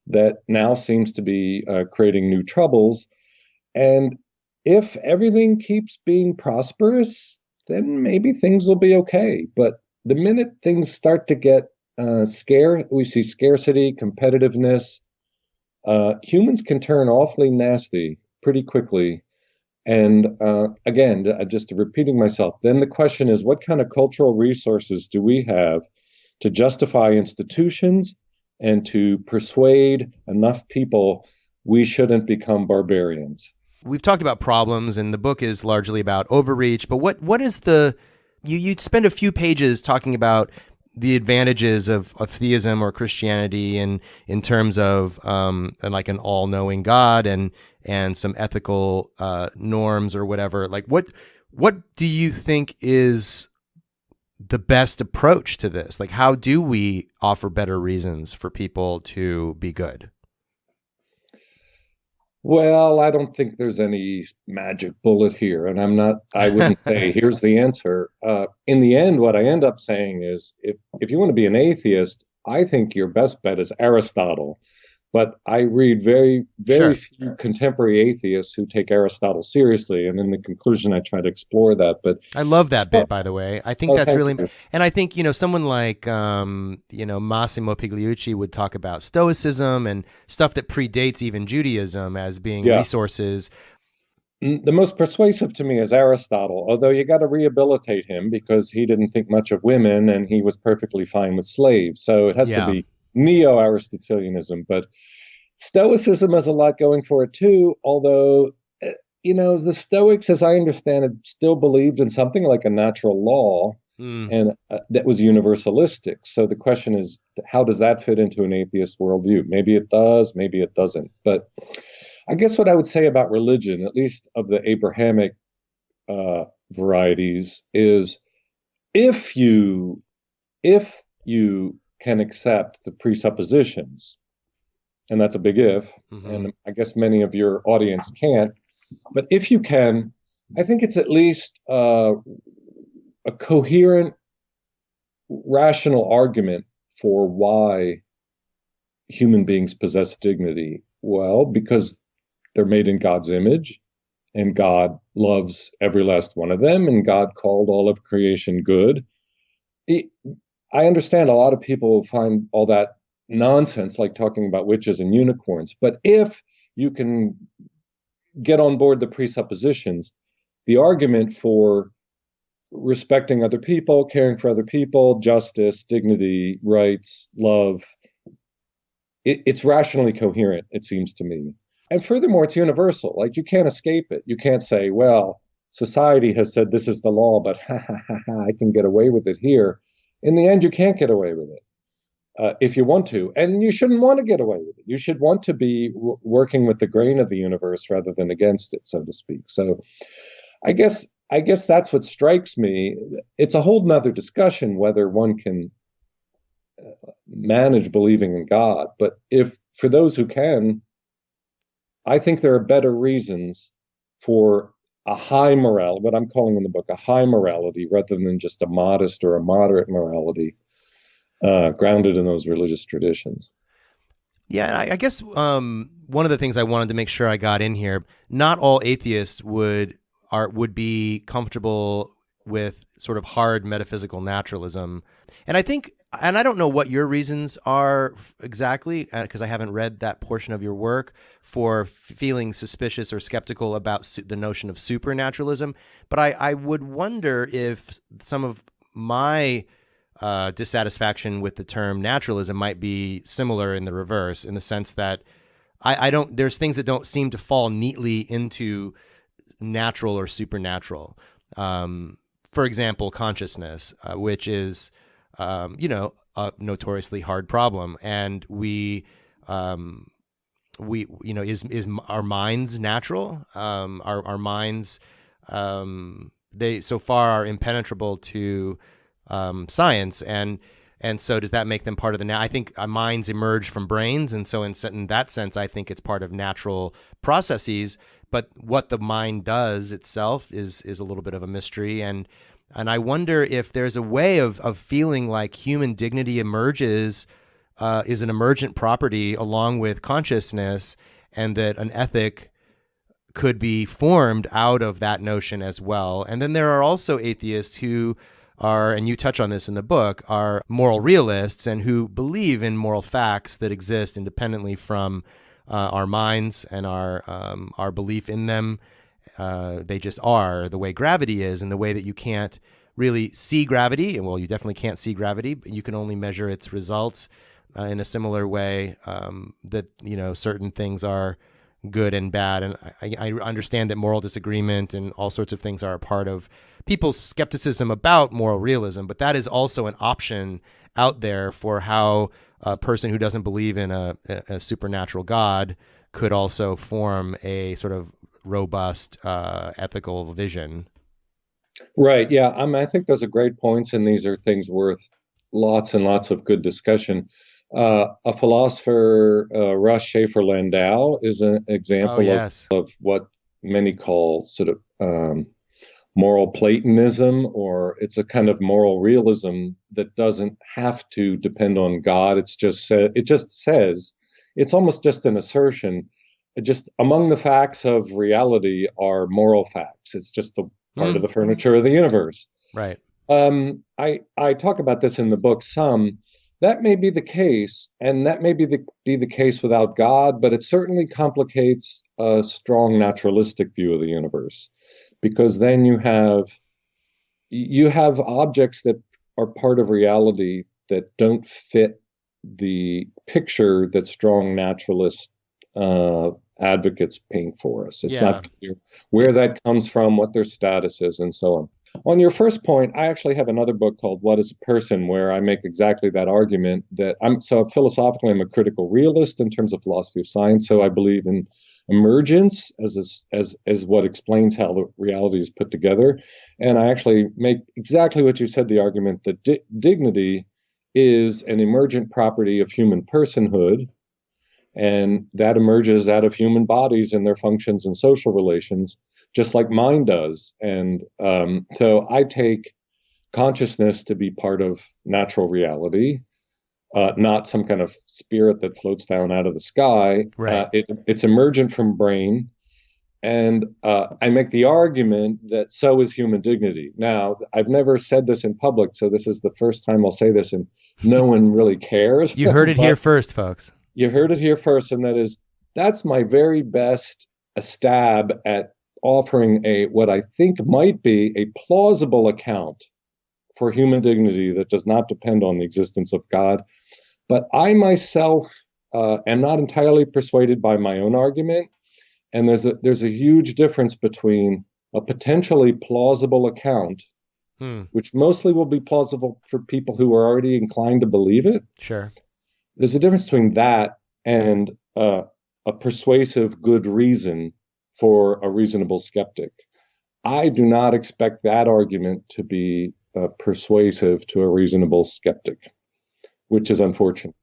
that now seems to be creating new troubles. And if everything keeps being prosperous, then maybe things will be okay. But the minute things start to get we see scarcity, competitiveness, humans can turn awfully nasty pretty quickly. And again, just repeating myself, then the question is, what kind of cultural resources do we have to justify institutions and to persuade enough people we shouldn't become barbarians? We've talked about problems, and the book is largely about overreach, but what is you'd spend a few pages talking about the advantages of theism or Christianity in terms of like an all-knowing God and some ethical norms or whatever. Like what do you think is the best approach to this? Like, how do we offer better reasons for people to be good? Well, I don't think there's any magic bullet here, and I wouldn't say here's the answer. In the end, what I end up saying is, if you want to be an atheist, I think your best bet is Aristotle. But I read very, very few contemporary atheists who take Aristotle seriously. And in the conclusion, I try to explore that. But I love that bit, by the way. I think that's really, and I think, someone like, Massimo Pigliucci would talk about Stoicism and stuff that predates even Judaism as being resources. The most persuasive to me is Aristotle, although you got to rehabilitate him because he didn't think much of women and he was perfectly fine with slaves. So it has to be neo-Aristotelianism, but Stoicism has a lot going for it too, although, the Stoics, as I understand it, still believed in something like a natural law, and that was universalistic. So the question is, how does that fit into an atheist worldview? Maybe it does, maybe it doesn't. But I guess what I would say about religion, at least of the Abrahamic varieties, is if you can accept the presuppositions, and that's a big if, and I guess many of your audience can't, but if you can, I think it's at least a coherent, rational argument for why human beings possess dignity. Well, because they're made in God's image, and God loves every last one of them, and God called all of creation good. I understand a lot of people find all that nonsense, like talking about witches and unicorns. But if you can get on board the presuppositions, the argument for respecting other people, caring for other people, justice, dignity, rights, love, it's rationally coherent, it seems to me. And furthermore, it's universal. Like, you can't escape it. You can't say, well, society has said this is the law, but I can get away with it here. In the end, you can't get away with it if you want to. And you shouldn't want to get away with it. You should want to be working with the grain of the universe rather than against it, so to speak. So I guess that's what strikes me. It's a whole nother discussion whether one can manage believing in God. But if for those who can, I think there are better reasons for a high morality, what I'm calling in the book a high morality, rather than just a modest or a moderate morality grounded in those religious traditions. Yeah, I guess one of the things I wanted to make sure I got in here, not all atheists would be comfortable with sort of hard metaphysical naturalism. And I think, and I don't know what your reasons are exactly, because I haven't read that portion of your work, for feeling suspicious or skeptical about the notion of supernaturalism. But I would wonder if some of my dissatisfaction with the term naturalism might be similar in the reverse, in the sense that there's things that don't seem to fall neatly into natural or supernatural. For example, consciousness, which is, a notoriously hard problem. And is our minds natural? Our minds, they so far are impenetrable to science, and so does that make them part of the I think our minds emerge from brains, and so in that sense, I think it's part of natural processes. But what the mind does itself is a little bit of a mystery, and I wonder if there's a way of feeling like human dignity is an emergent property along with consciousness, and that an ethic could be formed out of that notion as well. And then there are also atheists who are, and you touch on this in the book, are moral realists and who believe in moral facts that exist independently from our minds and our belief in them. They just are, the way gravity is, and the way that you can't really see gravity. And well, you definitely can't see gravity, but you can only measure its results in a similar way that, certain things are good and bad. And I understand that moral disagreement and all sorts of things are a part of people's skepticism about moral realism, but that is also an option out there for how a person who doesn't believe in a supernatural God could also form a sort of robust ethical vision. Right. Yeah. I think those are great points, and these are things worth lots and lots of good discussion. A philosopher, Russ Schaefer Landau, is an example of what many call sort of moral Platonism, or it's a kind of moral realism that doesn't have to depend on God. It just says, it's almost just an assertion. Just among the facts of reality are moral facts. It's just the part of the furniture of the universe. Right. I talk about this in the book some. That may be the case, and that may be the case without God, but it certainly complicates a strong naturalistic view of the universe, because then you have objects that are part of reality that don't fit the picture that strong naturalist advocates paint for us. It's not clear where that comes from, what their status is, and so on. On your first point, I actually have another book called What is a Person, where I make exactly that argument. That philosophically, I'm a critical realist in terms of philosophy of science. So I believe in emergence as what explains how the reality is put together. And I actually make exactly what you said, the argument that dignity is an emergent property of human personhood, and that emerges out of human bodies and their functions and social relations, just like mind does. And so I take consciousness to be part of natural reality, not some kind of spirit that floats down out of the sky. Right. It's emergent from brain. And I make the argument that so is human dignity. Now, I've never said this in public, so this is the first time I'll say this, and no one really cares. You heard it here first, folks. You heard it here first, and that's my very best stab at offering what I think might be a plausible account for human dignity that does not depend on the existence of God. But I myself am not entirely persuaded by my own argument. And there's a huge difference between a potentially plausible account, which mostly will be plausible for people who are already inclined to believe it. Sure. There's a difference between that and a persuasive good reason for a reasonable skeptic. I do not expect that argument to be persuasive to a reasonable skeptic, which is unfortunate.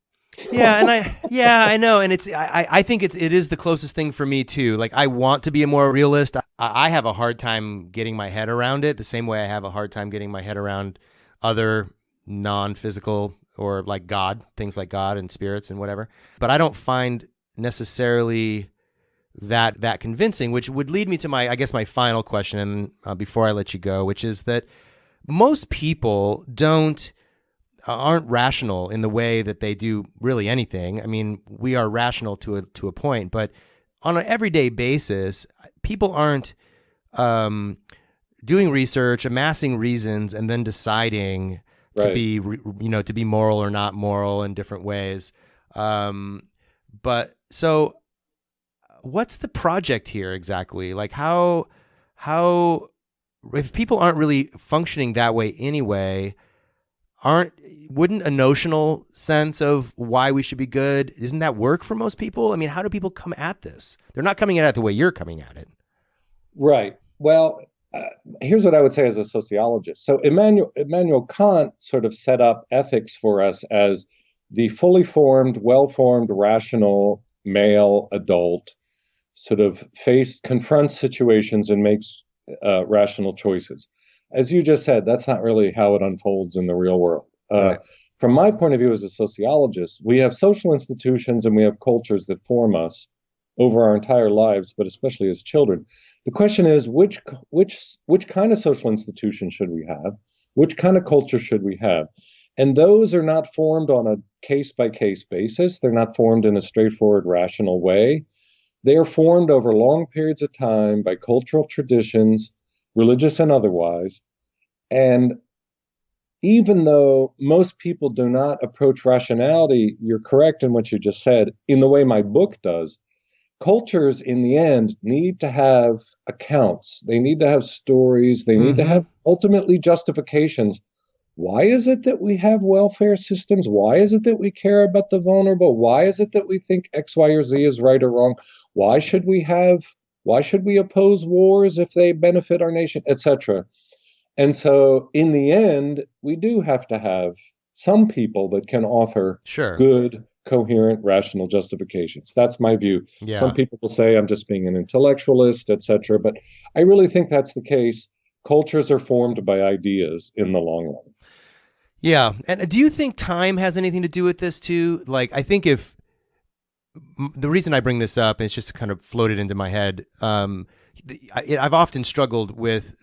Yeah, and I know, and I think it is the closest thing for me too. Like, I want to be a more realist. I have a hard time getting my head around it, the same way I have a hard time getting my head around other non-physical or like God, things like God and spirits and whatever. But I don't find necessarily that convincing, which would lead me to my final question before I let you go, which is that most people aren't rational in the way that they do really anything. I mean, we are rational to a point, but on an everyday basis, people aren't doing research, amassing reasons, and then deciding to be moral or not moral in different ways. But so, what's the project here exactly? Like, how if people aren't really functioning that way anyway, wouldn't a notional sense of why we should be good, isn't that work for most people? I mean, how do people come at this? They're not coming at it the way you're coming at it. Right. Well, here's what I would say as a sociologist. So Immanuel Kant sort of set up ethics for us as the fully formed, well-formed, rational male adult sort of confronts situations and makes rational choices. As you just said, that's not really how it unfolds in the real world. Right. From my point of view as a sociologist, we have social institutions and we have cultures that form us over our entire lives, but especially as children. The question is, which kind of social institution should we have? Which kind of culture should we have? And those are not formed on a case-by-case basis. They're not formed in a straightforward, rational way. They are formed over long periods of time by cultural traditions, religious and otherwise. And even though most people do not approach rationality, you're correct in what you just said, in the way my book does, cultures in the end need to have accounts. They need to have stories. They need to have ultimately justifications. Why is it that we have welfare systems? Why is it that we care about the vulnerable? Why is it that we think X, Y, or Z is right or wrong? Why should we oppose wars if they benefit our nation, etc.? And so in the end, we do have to have some people that can offer good, coherent, rational justifications. That's my view. Yeah. Some people will say I'm just being an intellectualist, etc. But I really think that's the case. Cultures are formed by ideas in the long run. Yeah. And do you think time has anything to do with this too? Like, I think the reason I bring this up, and it's just kind of floated into my head, I've often struggled with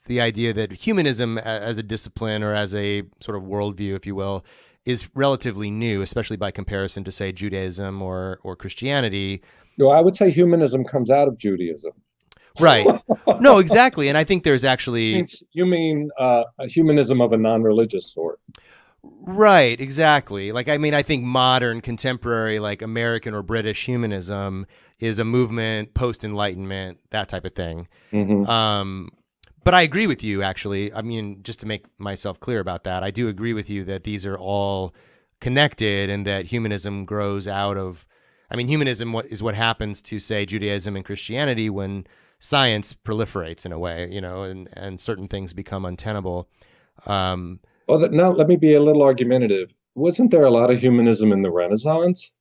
the idea that humanism as a discipline or as a sort of worldview, if you will, is relatively new, especially by comparison to, say, Judaism or Christianity. No, I would say humanism comes out of Judaism. Right. No, exactly. And I think there's actually... You mean a humanism of a non-religious sort. Right, exactly. Like, I mean, I think modern, contemporary, like American or British humanism is a movement, post-Enlightenment, that type of thing. But I agree with you, actually. I mean, just to make myself clear about that, I do agree with you that these are all connected and that humanism grows out of... I mean, humanism is what happens to, say, Judaism and Christianity when science proliferates in a way, and certain things become untenable. Now, let me be a little argumentative. Wasn't there a lot of humanism in the Renaissance?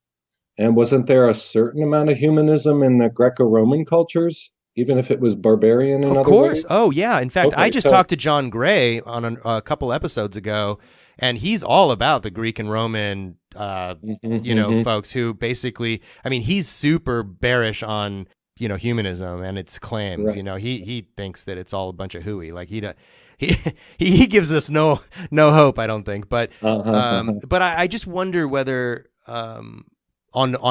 And wasn't there a certain amount of humanism in the Greco-Roman cultures, even if it was barbarian in other ways? Of course. Oh, yeah. In fact, I just talked to John Gray on a couple episodes ago, and he's all about the Greek and Roman, folks who basically, I mean, he's super bearish on humanism and its claims. Right. He thinks that it's all a bunch of hooey. Like he gives us no hope, I don't think. But but I just wonder whether on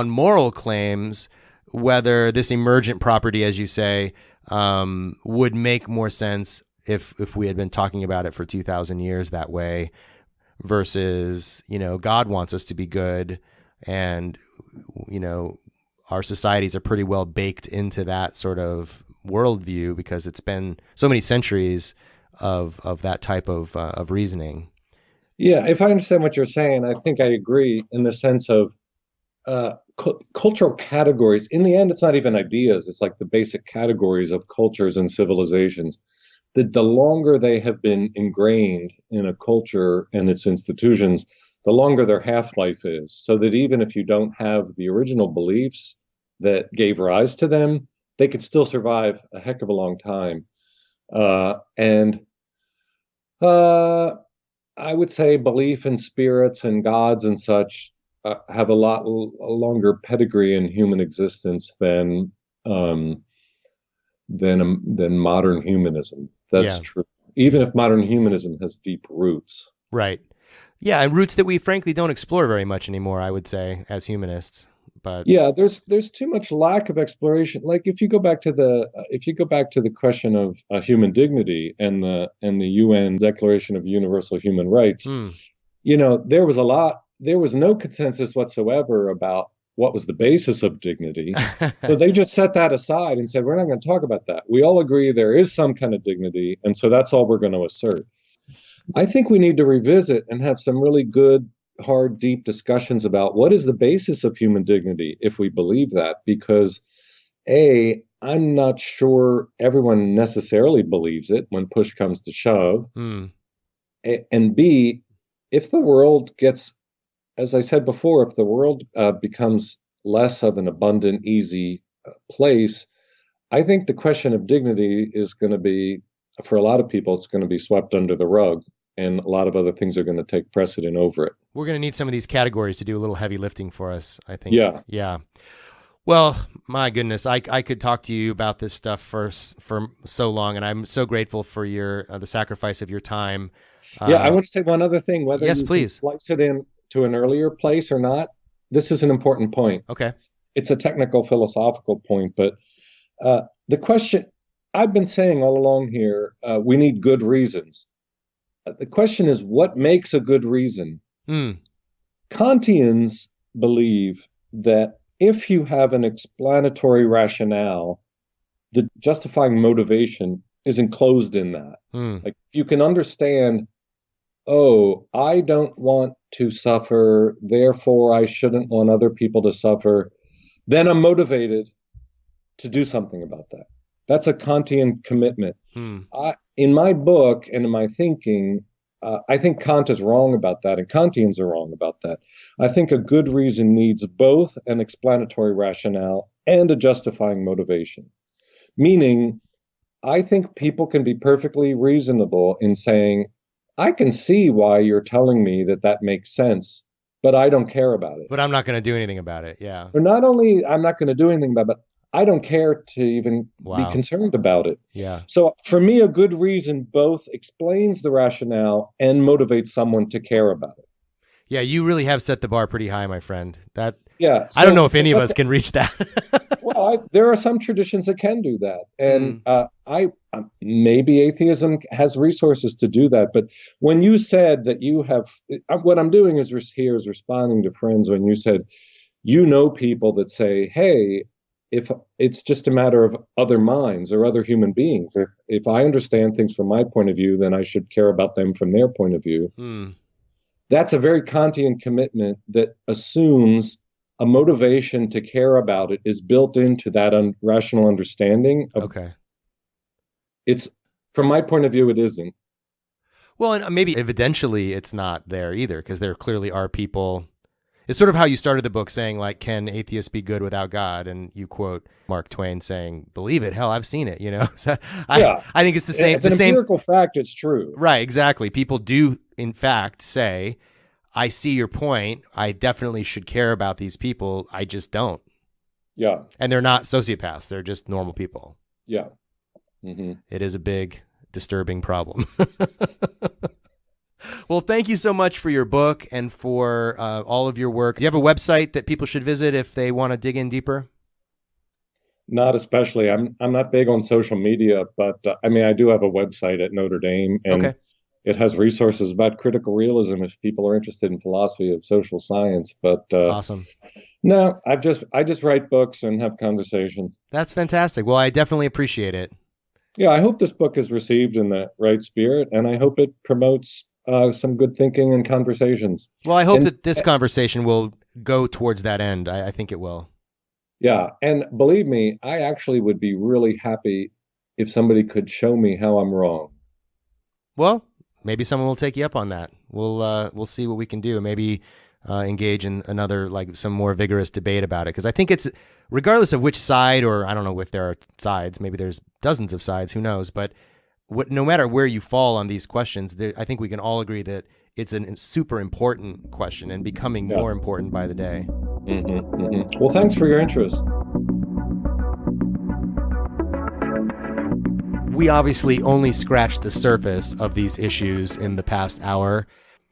moral claims, whether this emergent property, as you say, would make more sense if we had been talking about it for 2,000 years that way, versus God wants us to be good, and our societies are pretty well baked into that sort of worldview because it's been so many centuries of that type of reasoning. Yeah, if I understand what you're saying, I think I agree in the sense of cultural categories. In the end, it's not even ideas. It's like the basic categories of cultures and civilizations. That the longer they have been ingrained in a culture and its institutions, the longer their half-life is. So that even if you don't have the original beliefs that gave rise to them, they could still survive a heck of a long time. And I would say belief in spirits and gods and such have a longer pedigree in human existence than modern humanism. That's true. Even if modern humanism has deep roots. Right. Yeah, and roots that we frankly don't explore very much anymore, I would say, as humanists. But yeah, there's too much lack of exploration. Like if you go back to the question of human dignity and the UN Declaration of Universal Human Rights, there was no consensus whatsoever about what was the basis of dignity. So they just set that aside and said, we're not going to talk about that. We all agree there is some kind of dignity, and so that's all we're going to assert. I think we need to revisit and have some really good, hard, deep discussions about what is the basis of human dignity if we believe that, because A, I'm not sure everyone necessarily believes it when push comes to shove. And B, if the world gets, as I said before, if the world becomes less of an abundant, easy place, I think the question of dignity is going to be, for a lot of people, it's going to be swept under the rug, and a lot of other things are going to take precedent over it. We're going to need some of these categories to do a little heavy lifting for us, I think. Yeah. Well, my goodness, I could talk to you about this stuff for so long, and I'm so grateful for your the sacrifice of your time. I want to say one other thing. Whether yes, you please. Slice it in to an earlier place or not, this is an important point. Okay. It's a technical, philosophical point, but the question I've been saying all along here, we need good reasons. The question is, what makes a good reason? Kantians believe that if you have an explanatory rationale, the justifying motivation is enclosed in that. Like if you can understand, oh, I don't want to suffer, therefore I shouldn't want other people to suffer, then I'm motivated to do something about that. That's a Kantian commitment. In my book and in my thinking, I think Kant is wrong about that, and Kantians are wrong about that. I think a good reason needs both an explanatory rationale and a justifying motivation. Meaning, I think people can be perfectly reasonable in saying, I can see why you're telling me that makes sense, but I don't care about it. But I'm not going to do anything about it, yeah. But not only I'm not going to do anything about it, but I don't care to even be concerned about it. Yeah. So for me, a good reason both explains the rationale and motivates someone to care about it. Yeah, you really have set the bar pretty high, my friend. I So don't know if any of us can reach that. Well, there are some traditions that can do that. And maybe atheism has resources to do that. But when you said that you have, what I'm doing is responding to friends when you said, people that say, hey, if it's just a matter of other minds or other human beings, if I understand things from my point of view, then I should care about them from their point of view. That's a very Kantian commitment that assumes a motivation to care about it is built into that rational understanding. Okay. It's, from my point of view, it isn't. Well, and maybe evidentially it's not there either, because there clearly are people. It's sort of how you started the book saying, like, can atheists be good without God? And you quote Mark Twain saying, believe it, hell, I've seen it, So I think it's the same. As an empirical fact, it's true. Right, exactly. People do, in fact, say, I see your point. I definitely should care about these people. I just don't. Yeah. And they're not sociopaths. They're just normal people. Yeah. Mm-hmm. It is a big, disturbing problem. Well, thank you so much for your book and for all of your work. Do you have a website that people should visit if they want to dig in deeper? Not especially. I'm not big on social media, but I do have a website at Notre Dame, and it has resources about critical realism if people are interested in philosophy of social science. But awesome. No, I just write books and have conversations. That's fantastic. Well, I definitely appreciate it. Yeah, I hope this book is received in the right spirit, and I hope it promotes some good thinking and conversations. Well, I hope that this conversation will go towards that end. I think it will. Yeah, and believe me, I actually would be really happy if somebody could show me how I'm wrong. Well, maybe someone will take you up on that. We'll see what we can do. Maybe engage in another, some more vigorous debate about it. Because I think it's, regardless of which side, or I don't know if there are sides, maybe there's dozens of sides, who knows, but no matter where you fall on these questions, I think we can all agree that it's a super important question and becoming more important by the day. Mm-hmm, mm-hmm. Well, thanks for your interest. We obviously only scratched the surface of these issues in the past hour,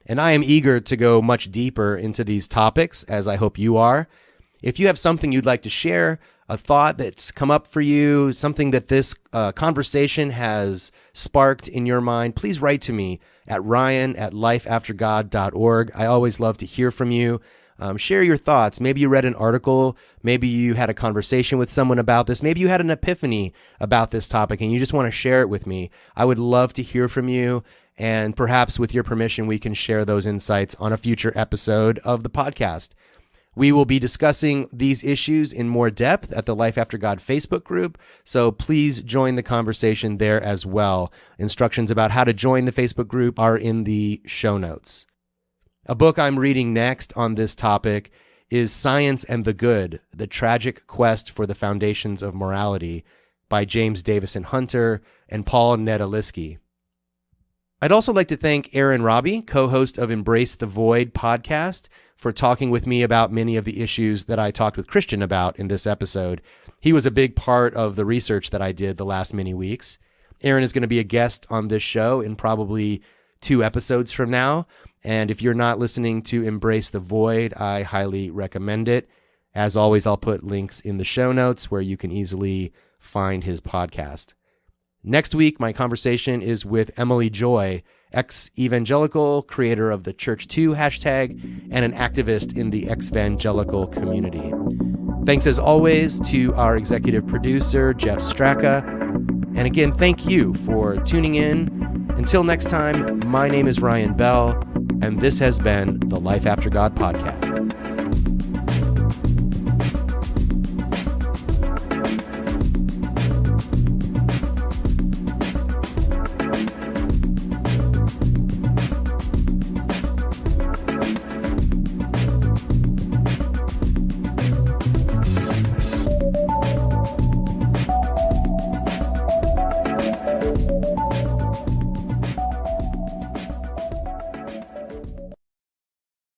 and I am eager to go much deeper into these topics, as I hope you are. If you have something you'd like to share, a thought that's come up for you, something that this conversation has sparked in your mind, please write to me at ryan@lifeaftergod.org. I always love to hear from you. Share your thoughts. Maybe you read an article. Maybe you had a conversation with someone about this. Maybe you had an epiphany about this topic and you just want to share it with me. I would love to hear from you. And perhaps with your permission, we can share those insights on a future episode of the podcast. We will be discussing these issues in more depth at the Life After God Facebook group, so please join the conversation there as well. Instructions about how to join the Facebook group are in the show notes. A book I'm reading next on this topic is Science and the Good, The Tragic Quest for the Foundations of Morality by James Davison Hunter and Paul Nedaliski. I'd also like to thank Aaron Robbie, co-host of Embrace the Void podcast, for talking with me about many of the issues that I talked with Christian about in this episode. He was a big part of the research that I did the last many weeks. Aaron is going to be a guest on this show in probably 2 episodes from now. And if you're not listening to Embrace the Void, I highly recommend it. As always, I'll put links in the show notes where you can easily find his podcast. Next week, my conversation is with Emily Joy, ex-evangelical, creator of the Church 2 hashtag, and an activist in the ex-evangelical community. Thanks as always to our executive producer, Jeff Straka. And again, thank you for tuning in. Until next time, my name is Ryan Bell, and this has been the Life After God podcast.